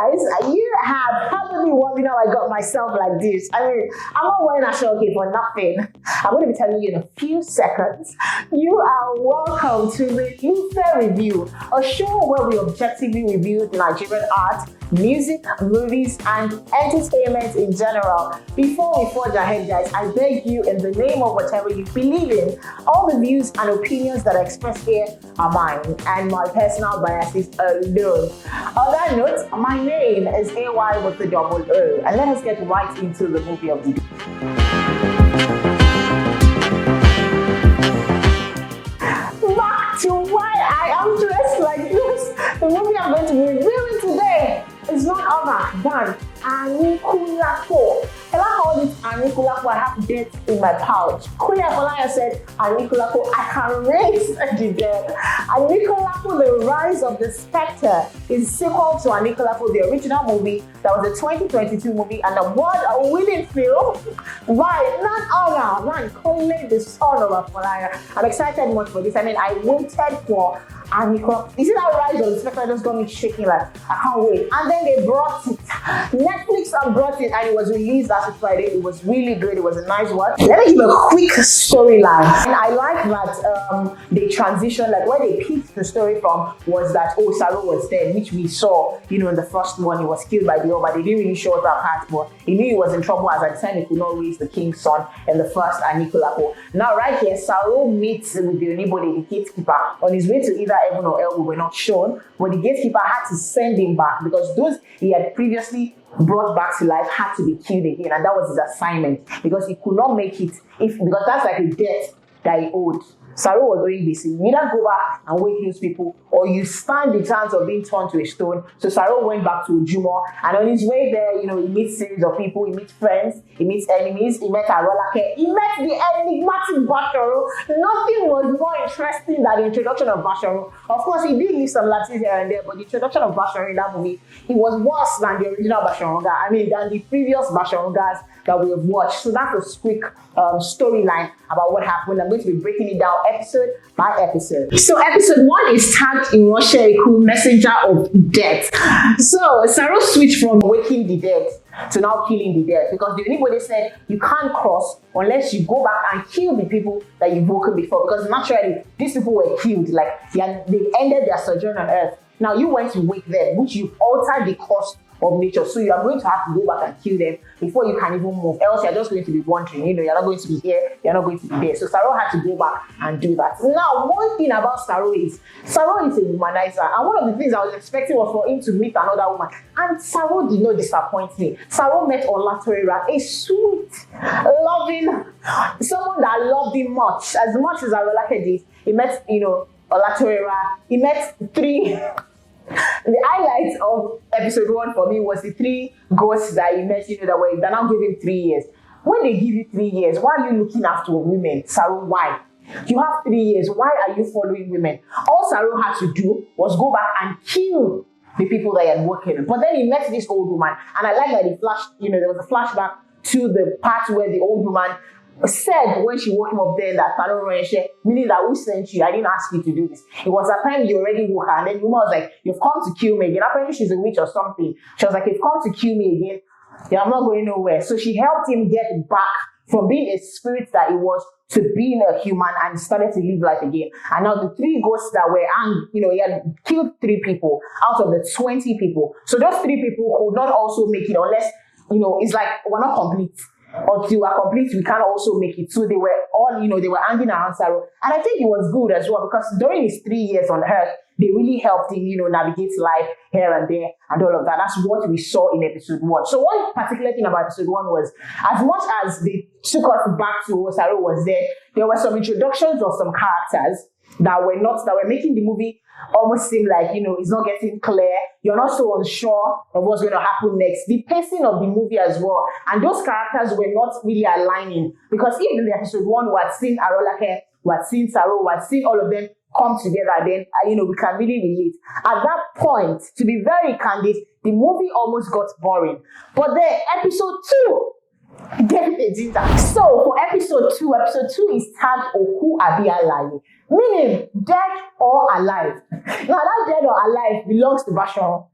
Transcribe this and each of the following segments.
guys, you have probably wondering how I got myself like this. I mean, I'm not wearing a shirt for nothing. I'm going to be telling you in a few seconds. You are welcome to Relufe Review, a show where we objectively review Nigerian art, music, movies, and entertainment in general. Before we forge ahead, guys, I beg you, in the name of whatever you believe in, all the views and opinions that I express here are mine and my personal biases alone. On that note, my name is AY with the double O, and let us get right into the movie of the day. Back to why I am dressed like this. The movie I'm going to be reviewing today is none other than Anikulapo. And I called it Anikulapo. I have death in my pouch. Queen Afolaya said, Anikulapo, I can raise the dead. Anikulapo, The Rise of the Spectre, is sequel to Anikulapo, the original movie that was a 2022 movie and award-winning film by none other than Kole, the son of Afolaya. I'm excited much for this. I mean, I waited for Anikulapo. You see that Rise of the Spectre just got me shaking like, I can't wait. And then they brought it. Netflix brought it and it was released last Friday. It was really good. It was a nice watch. Let me give a quick storyline. And I like that they transitioned, like where they picked the story from was that, oh, Saro was dead, which we saw, you know, in the first one. He was killed by the Oba. They didn't really show us that part, but he knew he was in trouble as at the time he could not raise the king's son in the first Anikulapo. Now, right here, Saro meets with the Onibode, the gatekeeper, on his way to either heaven or hell. We were not shown, but the gatekeeper had to send him back because those he had previously brought back to life had to be killed again, and that was his assignment because he could not make it because that's like a debt that he owed. Saro was already busy. You either go back and wake those people, or you stand the chance of being turned to a stone. So Saro went back to Ujumo, and on his way there, you know, he meets series of people, he meets friends, he meets enemies, he met Arolake, he met the enigmatic Basharo. Nothing was more interesting than the introduction of Basharo. Of course, he did leave some Latin here and there, but the introduction of Basharo in that movie, it was worse than the original Basharonga. I mean, than the previous Basharongas that we have watched. So that's a quick storyline about what happened. I'm going to be breaking it down episode by episode. So episode 1 is tagged in Russia, Messenger of Death. So Saro switched from waking the dead to now killing the dead because the anybody said you can't cross unless you go back and kill the people that you've woken before, because naturally these people were killed, like they ended their sojourn on earth. Now you went to wake them, which you've altered the course of nature, so you are going to have to go back and kill them before you can even move, else you're just going to be wandering, you know, you're not going to be here, you're not going to be there. So Saro had to go back and do that. Now, one thing about Saro is a womanizer, and one of the things I was expecting was for him to meet another woman, and Saro did not disappoint me. Saro met Olatorera, a sweet, loving, someone that loved him much as Arolake did. He met, you know, Olatorera. He met 3 The highlight of episode 1 for me was the 3 ghosts that he met, you know, that now give him 3 years. When they give you 3 years, why are you looking after women? Saro, why? You have 3 years, why are you following women? All Saro had to do was go back and kill the people that he had worked with. But then he met this old woman, and I like that he flashed, you know, there was a flashback to the part where the old woman said when she woke him up there that meaning that who sent you? I didn't ask you to do this. It was that time you already woke her, and then the woman was like, you've come to kill me again. Apparently she's a witch or something. She was like, you've come to kill me again. Yeah, I'm not going nowhere. So she helped him get back from being a spirit that he was to being a human and started to live life again. And now the 3 ghosts that were, you know, he had killed 3 people out of the 20 people. So those 3 people could not also make it unless, you know, it's like we're not complete. Until we're complete, we can't also make it. So they were all, you know, they were hanging around Saro. And I think it was good as well because during his 3 years on earth, they really helped him, you know, navigate life here and there and all of that. That's what we saw in episode 1. So one particular thing about episode 1 was, as much as they took us back to what Saro was there were some introductions of some characters that were making the movie almost seem like, you know, it's not getting clear. You're not so unsure of what's going to happen next. The pacing of the movie as well. And those characters were not really aligning. Because if in the episode 1 we had seen Arolake, we had seen Saro, we had seen all of them come together, then, you know, we can really relate. At that point, to be very candid, the movie almost got boring. But then episode 2, so for episode 2 is tagged Oku Abialaye. meaning dead or alive. Now that dead or alive belongs to Basharon.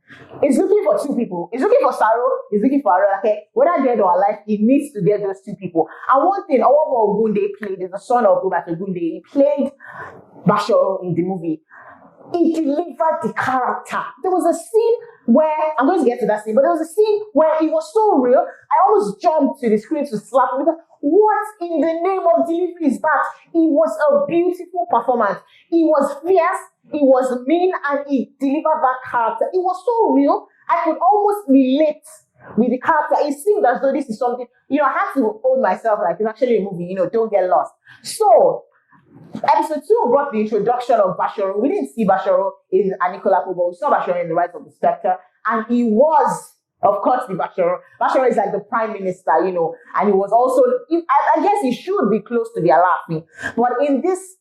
He's looking for two people. He's looking for Saro, he's looking for Arolake. Whether dead or alive, he needs to get those two people. And one thing, Owomo Ogunde played, is the son of Obata Ogunde. He played Basharon in the movie. He delivered the character. There was a scene where, I'm going to get to that scene, but there was a scene where it was so real, I almost jumped to the screen to slap him because what in the name of delivery is that? It was a beautiful performance. It was fierce, it was mean, and he delivered that character. It was so real, I could almost relate with the character. It seemed as though this is something, I had to hold myself like it's actually a movie, don't get lost. So, episode 2 brought the introduction of Basharon. We didn't see Basharon in Anikulapo, but we saw Basharon in The Rise of the Spectre, and he was, of course, the Basharon. Basharon is like the prime minister, and he was also, I guess he should be close to the Alaafin. But in this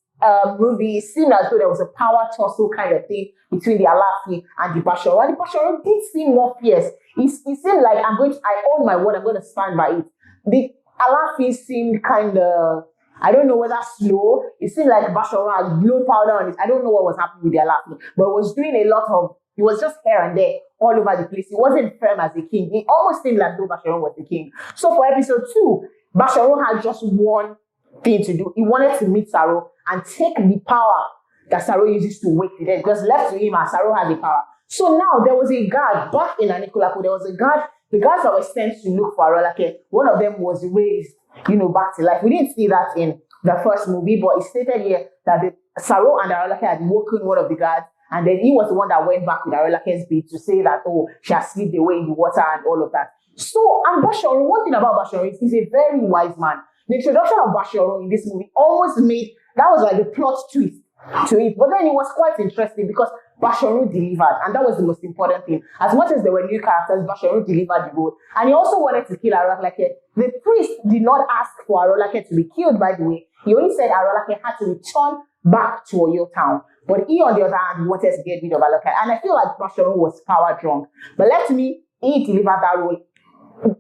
movie, it seemed as though there was a power tussle kind of thing between the Alaafin and the Basharon. And the Basharon did seem more fierce. It seemed like, I own my word, I'm going to stand by it. The Alaafin seemed kind of, I don't know whether slow. It seemed like Basharon had blown powder on it. I don't know what was happening with the Alaafin, but it was doing a lot of, it was just here and there, all over the place. It wasn't firm as a king. It almost seemed like though Basharon was the king. So for episode 2, Basharon had just one thing to do. He wanted to meet Saro and take the power that Saro uses to wake the dead, because left to him, Saro had the power. So now there was a guard back in Anikulapo. There was a guard. The guards that were sent to look for Arolake, one of them was raised, back to life. We didn't see that in the first movie, but it stated here that Saro and Arolake had woken one of the guards, and then he was the one that went back with Arolake's beat to say that, she has slipped away in the water and all of that. So, and Basharon, one thing about Basharon is he's a very wise man. The introduction of Basharon in this movie almost made, that was like the plot twist to it. But then it was quite interesting because Basharon delivered, and that was the most important thing. As much as there were new characters, Basharon delivered the role. And he also wanted to kill Arolake. The priest did not ask for Arolake to be killed, by the way. He only said Arolake had to return back to Oyo town. But he, on the other hand, wanted to get rid of Arolake. And I feel like Basharon was power drunk. But he delivered that role.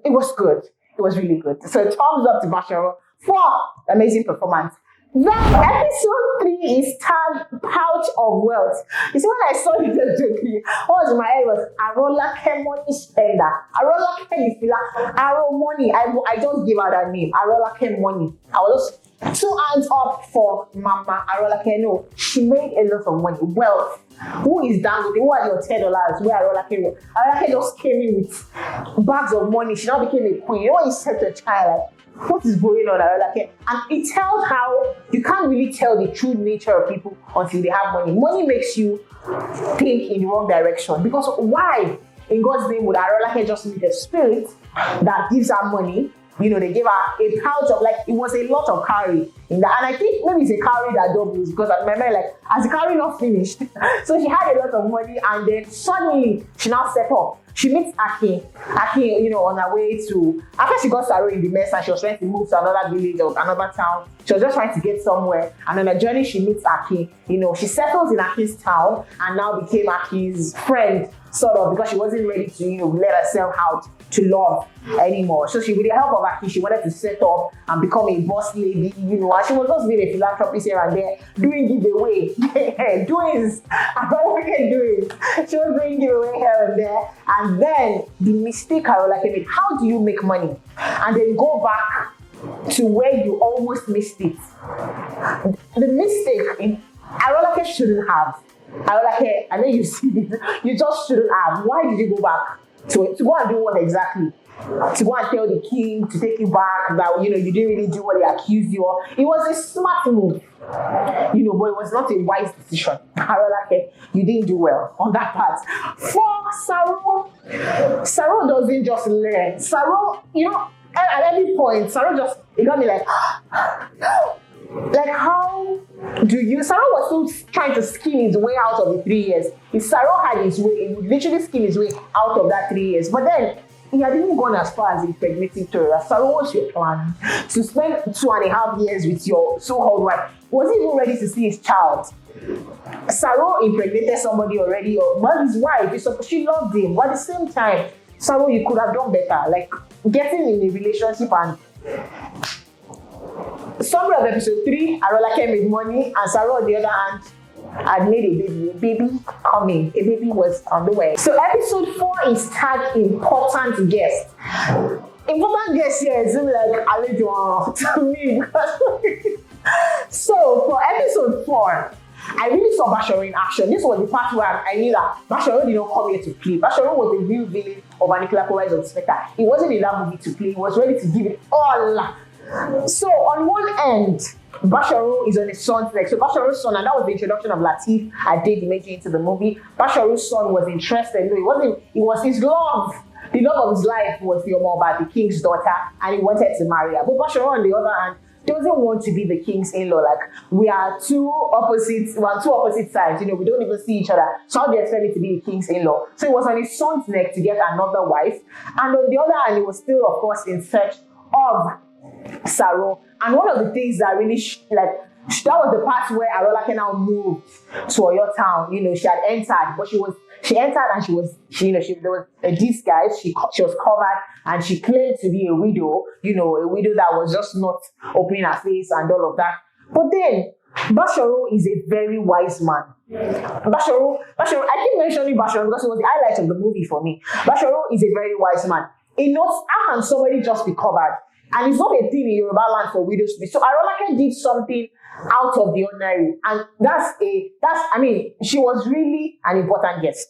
It was good. It was really good. So thumbs up to Basharon for amazing performance. Then episode 3 is tagged Pouch of Wealth. You see, when I saw it yesterday, what was in my head was Arolake money spender. Arolake is like Aro money. I just give her that name. Arolake money. I was just 2 hands up for Mama Arolake. No, she made a lot of money. Wealth. Who is down with it? Who are your $10? Where Arolake was? Arolake just came in with bags of money. She now became a queen. You know what you said to a child? Like, what is going on, Arolake? And it tells how you can't really tell the true nature of people until they have money. Money makes you think in the wrong direction. Because why, in God's name, would Arolake just meet a spirit that gives her money? They gave her a pouch of, it was a lot of cowrie in that. And I think maybe it's a cowrie that doubles, because I remember, as the cowrie not finished. So she had a lot of money, and then suddenly she now set up. She meets Aki, on her way to, after she got Saro in the mess and she was trying to move to another village or another town, she was just trying to get somewhere. And on her journey, she meets Aki. She settles in Aki's town and now became Aki's friend, sort of, because she wasn't ready to, let herself out to love anymore. So she, with the help of Aki, she wanted to set up and become a boss lady, and she was just being a philanthropist here and there, doing giveaway, doings. She was doing giveaway here and there. And then the mistake Arolake made, how do you make money? And then go back to where you almost missed it. The mistake in Arolake shouldn't have. Arolake, I know you see this, you just shouldn't have. Why did you go back? To go and do what exactly? To go and tell the king to take you back, that you didn't really do what they accused you of. It was a smart move, but it was not a wise decision. Arolake, you didn't do well on that part. For Saro doesn't just learn. Saro, at any point, Saro it got me like how do you? Saro was still trying to skin his way out of the 3 years. If Saro had his way, he would literally skin his way out of that 3 years. But then he had even gone as far as impregnating Tora. Saro, what's your plan? To spend 2.5 years with your so-called wife. Was he even ready to see his child? Saro impregnated somebody already, or his wife. She loved him. But at the same time, Saro, you could have done better. Getting in a relationship and Summary of episode 3, Arolake made money, and Saro on the other hand had made a baby. A baby coming. A baby was on the way. So episode 4 is tagged important guest. Important guest here is like Alejo to me because so for episode 4, I really saw Basharo in action. This was the part where I knew that Basharo did not come here to play. Basharo was the real villain of Anikulapo Rise of the Spectre. He wasn't in that movie to play. He was ready to give it all. So on one end, Basharo is on his son's neck. So Basharo's son, and that was the introduction of Lateef Adedimeji into the movie. Basharo's son was interested. No, it was his love. The love of his life was the Omoba, the king's daughter, and he wanted to marry her. But Basharo, on the other hand, doesn't want to be the king's in-law. Like, we are two opposite sides. We don't even see each other. So how do you expect me to be the king's in-law? So it was on his son's neck to get another wife. And on the other hand, he was still, of course, in search of Saro. And one of the things that really that was the part where Arolake now moved to Oyo town. She had entered, but she entered and there was a disguise. She was covered and she claimed to be a widow. A widow that was just not opening her face and all of that. But then Basharo is a very wise man. Basharo, I keep mentioning Basharo because it was the highlight of the movie for me. Basharo is a very wise man. He knows how can somebody just be covered. And it's not a thing in Yoruba land for widows to be. So Arolake did something out of the ordinary. And she was really an important guest.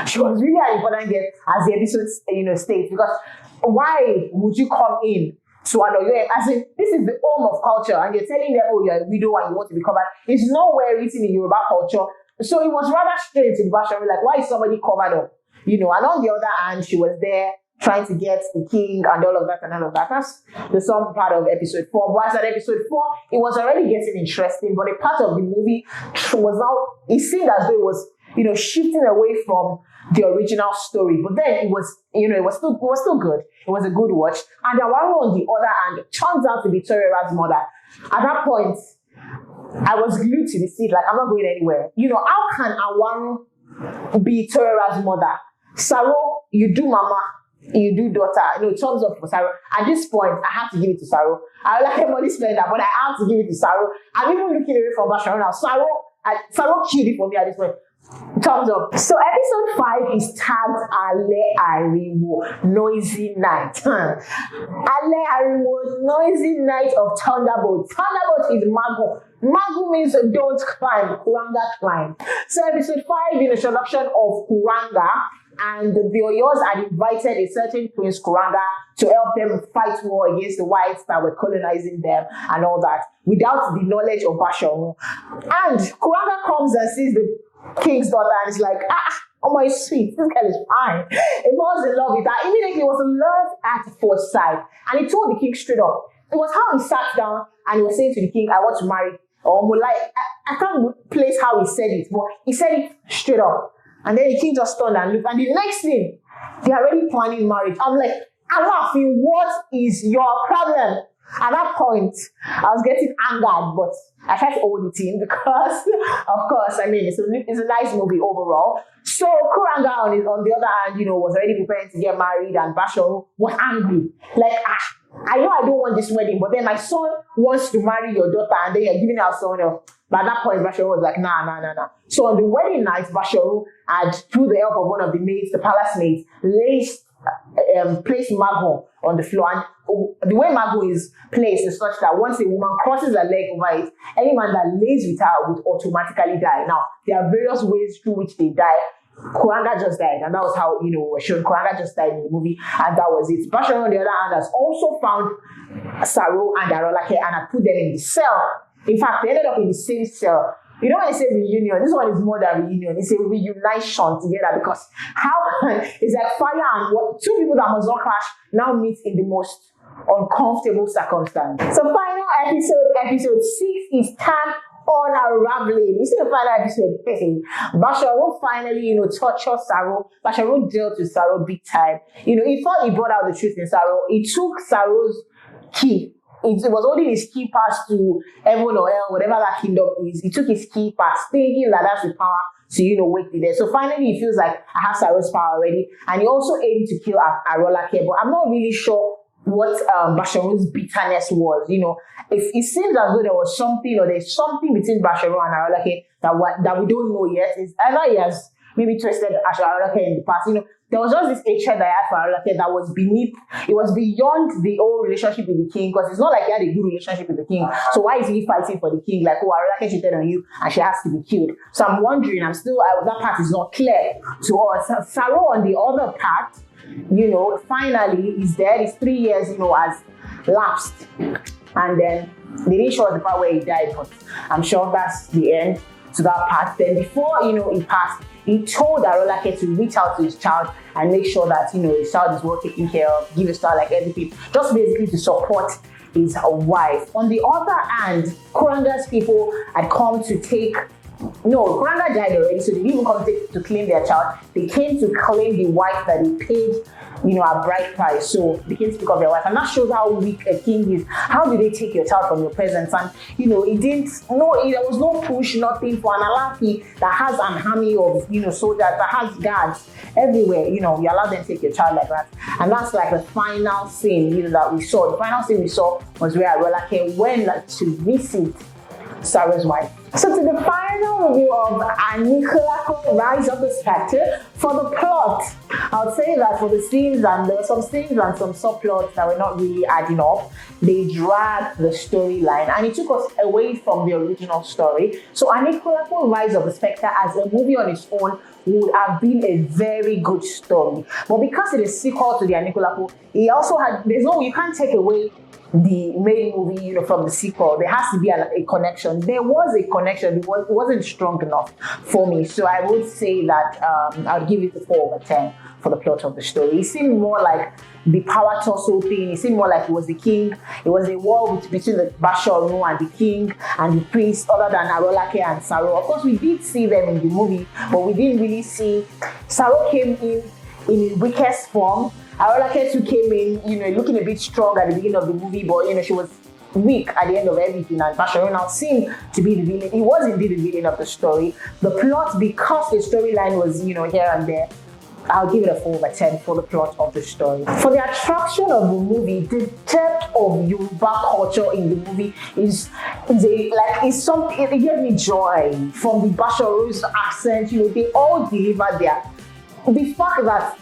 She was really an important guest as the episode states. Because why would you come in to Anoyo? As in, this is the home of culture, and you're telling them, oh, you're a widow and you want to be covered. It's nowhere written in Yoruba culture. So it was rather strange to the Basharo, like, why is somebody covered up? And on the other hand, she was there trying to get the king and all of that and all of that. That's the some part of episode 4. But as at episode 4, it was already getting interesting, but a part of the movie was now, it seemed as though it was, shifting away from the original story. But then it was still good. It was a good watch. And Awaru on the other hand turns out to be Torera's mother. At that point, I was glued to the seat, like, I'm not going anywhere. How can Awaru be Torera's mother? Saro, you do mama, you do daughter. Thumbs up for Saro. At this point, I have to give it to Saro. I like a money spender, but I have to give it to Saro. I'm even looking away from Basharo now. Saro killed it for me at this point. Thumbs up. So episode 5 is tagged Ale Ariwo, Noisy Night. Ale Ariwo, Noisy Night of Thunderbolt. Thunderbolt is Mago. Mago means don't climb, Kuranga climb. So episode 5 is an introduction of Kuranga, and the Oyos had invited a certain Prince Kuranga to help them fight war against the whites that were colonizing them and all that, without the knowledge of Basharo. And Kuranga comes and sees the king's daughter and is like, oh my sweet, this girl is fine. He falls in love with her. Immediately, it was love at first sight. And he told the king straight up. It was how he sat down and he was saying to the king, I want to marry. I can't place how he said it, but he said it straight up. And then the king just turned and looked. And the next thing, they are already planning marriage. I'm like, I'm laughing. What is your problem? At that point, I was getting angered, but I tried to hold it in because, of course, it's a nice movie overall. So Kuranga on the other hand, was already preparing to get married, and Basharo was angry. Like, I know I don't want this wedding, but then my son wants to marry your daughter, and then you're giving her someone else. But at that point, Basharo was like, nah. So on the wedding night, Basharo had, through the help of one of the maids, the palace maids, placed Mago on the floor. And the way Mago is placed is such that once a woman crosses her leg over it, any man that lays with her would automatically die. Now, there are various ways through which they die. Kuranga just died, and that was how, shown Kuranga just died in the movie, and that was it. Basharo, on the other hand, has also found Saro and Arolake and had put them in the cell. In fact, they ended up in the same cell. When I say reunion, this one is more than reunion. It's a reunition together, because it's like fire and water. Two people that must not clash now meet in the most uncomfortable circumstance. So final episode 6 is time on unraveling. You see the final episode, Basharo finally, tortured Saro. Basharo dealt with Saro big time. He thought he brought out the truth in Saro. He took Saro's key. It was holding his key pass to heaven or hell, whatever that kingdom is. He took his key pass, thinking that that's the power to, wake the dead. So finally, he feels like I have Saro's power already. And he also aimed to kill Arolake, but I'm not really sure what Basharu's bitterness was. If it seems as though there was something or there's something between Basharu and Arolake that we don't know yet. It's either he has maybe twisted Arolake in the past. There was just this hatred that I had for Arolake that was it was beyond the old relationship with the king, because it's not like he had a good relationship with the king. So why is he fighting for the king? Like, oh, Arolake cheated on you and she has to be killed. So I'm wondering, that part is not clear to us. Saro on the other part, finally is dead. His 3 years, has lapsed. And then they didn't show us the part where he died, but I'm sure that's the end to that part. Then before, he passed, he told Arolake to reach out to his child and make sure that, his child is well taken care of, give his child like everything, just basically to support his wife. On the other hand, Kuranga's people had come to Kuranga died already, so they didn't even come to claim their child. They came to claim the wife that he paid, a bride price. So they came to speak of their wife. And that shows how weak a king is. How do they take your child from your presence? And, there was no push, nothing for an Alafi that has an army of, soldiers, that has guards everywhere. You allow them to take your child like that. And that's like the final scene, that we saw. The final scene we saw was where Arolake went to visit Sarah's wife. So to the final review of Anikulapo, Rise of the Spectre. For the plot, I would say that for the scenes, and there were some scenes and some subplots that were not really adding up, they dragged the storyline and it took us away from the original story. So Anikulapo, Rise of the Spectre as a movie on its own would have been a very good story. But because it is sequel to the Anikulapo, it also had, you can't take away the main movie, from the sequel. There has to be a connection. There was a connection. It wasn't strong enough for me. So I would say that I would give it a 4/10 for the plot of the story. It seemed more like the power tussle thing. It seemed more like it was the king. It was a war between the Basharu and the king and the priest, other than Arolake and Saro. Of course, we did see them in the movie, but we didn't really see. Saro came in his weakest form. Arolake too came in, looking a bit strong at the beginning of the movie, but she was weak at the end of everything. And Basharu now seemed to be the villain. He was indeed the villain of the story. The plot, because the storyline was, here and there, I'll give it a 4/10 for the plot of the story. For the attraction of the movie, the depth of Yoruba culture in the movie something. It gave me joy from the Basharu's accent. They all delivered the fact that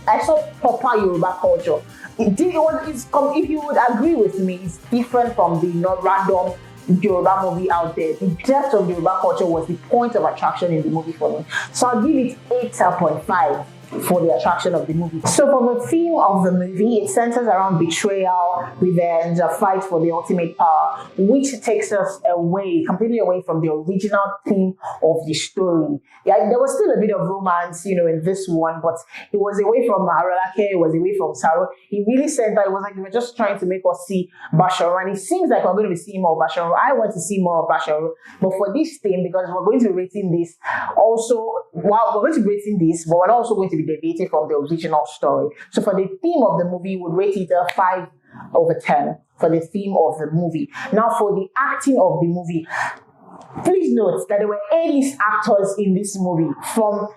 I saw proper Yoruba culture. If you would agree with me, it's different from the non-random Yoruba movie out there. The depth of Yoruba culture was the point of attraction in the movie for me. So I'll give it 8.5 for the attraction of the movie. So for the theme of the movie, it centers around betrayal, revenge, a fight for the ultimate power, which takes us completely away from the original theme of the story. Yeah, there was still a bit of romance, in this one, but it was away from Arolake, it was away from Saro. It really centered, it was like they were just trying to make us see Basharu, and it seems like we're going to be seeing more of Basharu. I want to see more of Basharu, but for this theme, because we're going to be rating this also, we're going to be rating this, but we're also going to be deviating from the original story. So for the theme of the movie, we would rate it a 5/10 for the theme of the movie. Now for the acting of the movie, please note that there were A-list actors in this movie, from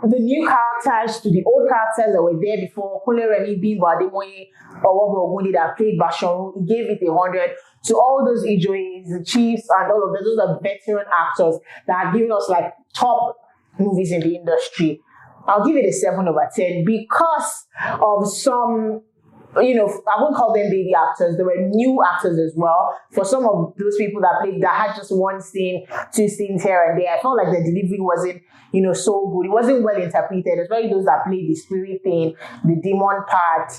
the new characters to the old characters that were there before. Kunle Remi, Bimbo Ademoye, Owogo Ogunde that played Basharu, he gave it 100. To all those Ijoyes, the chiefs, and all of those are veteran actors that are giving us like top movies in the industry. I'll give it a 7/10 because of some, I won't call them baby actors. There were new actors as well. For some of those people that had just one scene, 2 scenes here and there, I felt like the delivery wasn't, so good. It wasn't well interpreted, especially those that played the spirit thing, the demon part.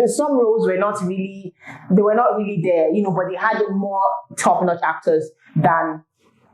Some roles were not really there, but they had more top-notch actors than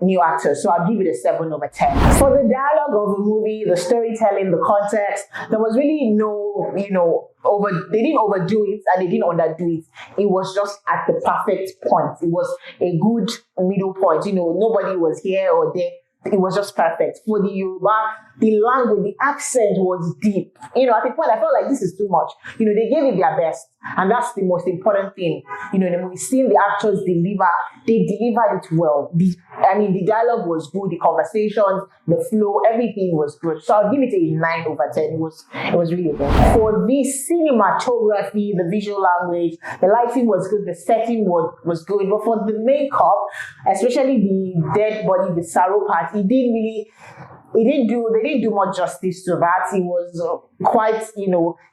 new actors. So I'll give it a 7/10. For the dialogue of the movie, the storytelling, the context, there was really no, they didn't overdo it and they didn't underdo it. It was just at the perfect point. It was a good middle point. Nobody was here or there. it was just perfect. For the Yoruba, the language, the accent was deep. You know, at the point I felt like this is too much. You know, they gave it their best, and that's the most important thing. You know, in the movie, seeing the actors deliver, they delivered it well. The dialogue was good, the conversations, the flow, everything was good. So I'll give it a 9/10. It was really good. For the cinematography, the visual language, the lighting was good, the setting was good. But for the makeup, especially the dead body, the sorrow part, they didn't do much justice to that. It was quite,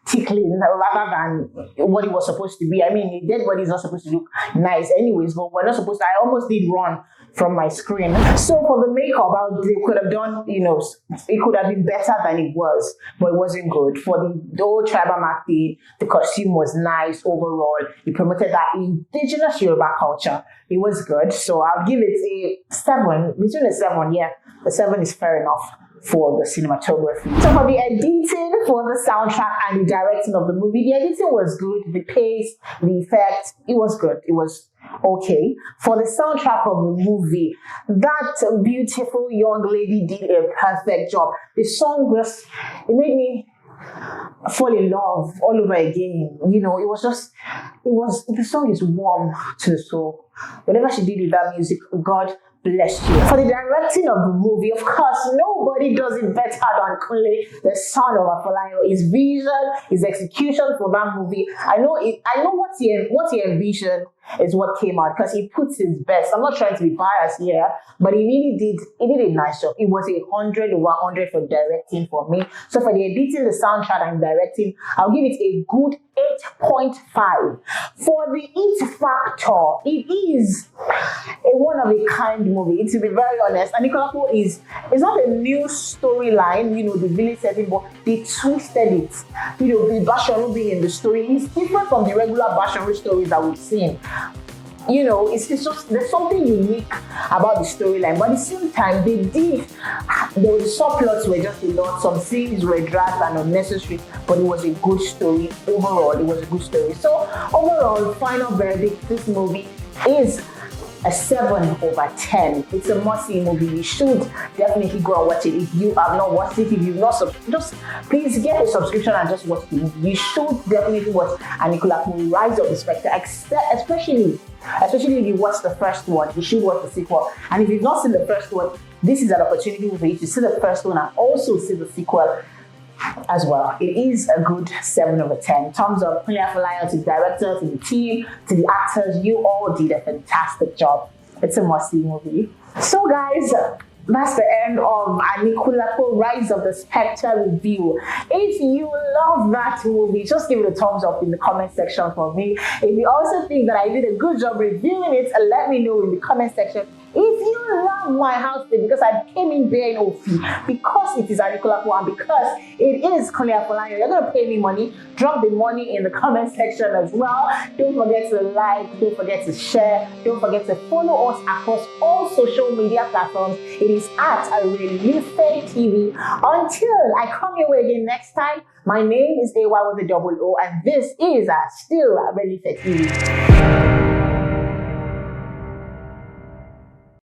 tickling rather than what it was supposed to be. I mean, a dead body is not supposed to look nice anyways, but we're not supposed to. I almost did run from my screen. So for the makeup, they could have done, it could have been better than it was, but it wasn't good. For the old tribal market, the costume was nice overall. It promoted that indigenous Yoruba culture. It was good. So I'll give it a 7, between a 7, yeah. The 7 is fair enough for the cinematography. So for the editing, for the soundtrack and the directing of the movie, the editing was good. The pace, the effects, it was good. It was okay. For the soundtrack of the movie, that beautiful young lady did a perfect job. The song it made me fall in love all over again. The song is warm to the soul. Whatever she did with that music, God bless you. For the directing of the movie, of course, nobody does it better than Kunle, the son of Afolayan. His vision, his execution for that movie. I know what he envisioned is what came out, because he puts his best. I'm not trying to be biased here, but he did a nice job. It was 100/100 for directing for me. So for the editing, the soundtrack, and directing, I'll give it a good 8.5. For the it factor, it is a one-of-a-kind movie. To be very honest, Anikulapo is not a new storyline, the village setting, but they twisted it. The Basharu being in the story is different from the regular Basharu stories that we've seen. It's just, there's something unique about the storyline, but at the same time, the subplots were just a lot. Some scenes were dragged and unnecessary, but it was a good story. Overall, it was a good story. So overall, final verdict, this movie is a 7/10. It's a must-see movie. You should definitely go and watch it. If you have not watched it, if you've not, just please get a subscription and just watch it. You should definitely watch Anikulapo, Rise of the Spectre, especially if you watch the first one. You should watch the sequel. And if you've not seen the first one, this is an opportunity for you to see the first one and also see the sequel as well. It is a good 7/10. Thumbs up, Kunle Afolayan, to the director, to the team, to the actors. You all did a fantastic job. It's a must-see movie. So guys, that's the end of Anikulapo, Rise of the Spectre review. If you love that movie, just give it a thumbs up in the comment section for me. If you also think that I did a good job reviewing it, let me know in the comment section. If you love my house, because I came in there in fee, because it is Anikulapo and because it is Kunle Afolayan, you're going to pay me money. Drop the money in the comment section as well. Don't forget to like, don't forget to share, don't forget to follow us across all social media platforms. It is at Relufe TV. Until I come your way again next time, my name is AY with a double O, and this is still Relufe TV.